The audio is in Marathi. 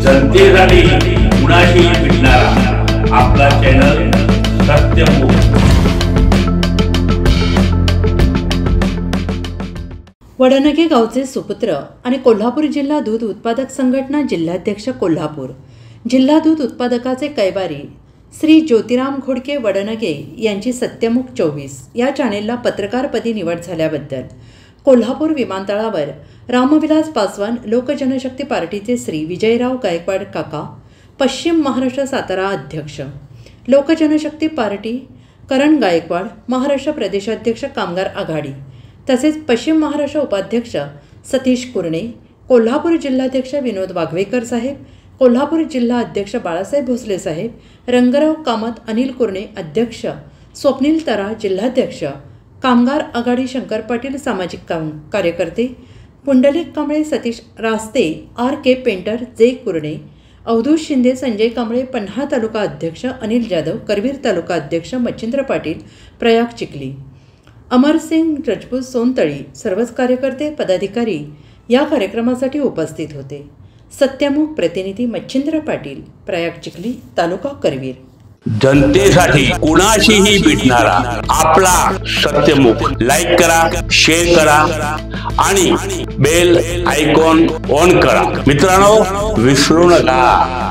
जनतेसाठी कुणाशी भेटणारा आपला चॅनल सत्यमुख। वडनगे गावचे सुपुत्र आणि कोल्हापूर जिल्हा दूध उत्पादक संघटना जिल्हाध्यक्ष कोल्हापूर, जिल्हा दूध उत्पादकाचे कैवारी श्री ज्योतिराम घोडके वडनगे यांची सत्यमुख 24 या चॅनेलला पत्रकारपदी निवड झाल्याबद्दल कोल्हापूर विमानतळावर रामविलास पासवान लोकजनशक्ती पार्टीचे श्री विजयराव गायकवाड काका, पश्चिम महाराष्ट्र सातारा अध्यक्ष लोकजनशक्ती पार्टी करण गायकवाड, महाराष्ट्र प्रदेशाध्यक्ष कामगार आघाडी तसेच पश्चिम महाराष्ट्र उपाध्यक्ष सतीश कुरणे, कोल्हापूर जिल्हाध्यक्ष विनोद वाघवेकर साहेब, कोल्हापूर जिल्हा अध्यक्ष बाळासाहेब भोसले साहेब, रंगराव कामत, अनिल कुरणे अध्यक्ष, स्वप्नील तरा जिल्हाध्यक्ष, कामगार आघाडी शंकर पाटील सामाजिक कार्यकर्ते, पुंडलिक कांबळे, सतीश रास्ते, आर के पेंटर, जे कुरणे, अवधूत शिंदे, संजय कांबळे, पन्हाळ तालुका अध्यक्ष, अनिल जाधव, करवीर तालुका अध्यक्ष, मच्छिंद्र पाटील, प्रयाग चिखली, अमरसिंग रजपूत सोनतळी सर्वच कार्यकर्ते पदाधिकारी या कार्यक्रमासाठी उपस्थित होते। सत्यमुख प्रतिनिधी मच्छिंद्र पाटील, प्रयाग चिखली, तालुका करवीर। जनतेसाठी कुणाशीही भेटणारा आपला सत्यमुख। लाईक करा, शेअर करा आणि बेल आयकॉन ऑन करा। मित्रांनो, विसरू नका।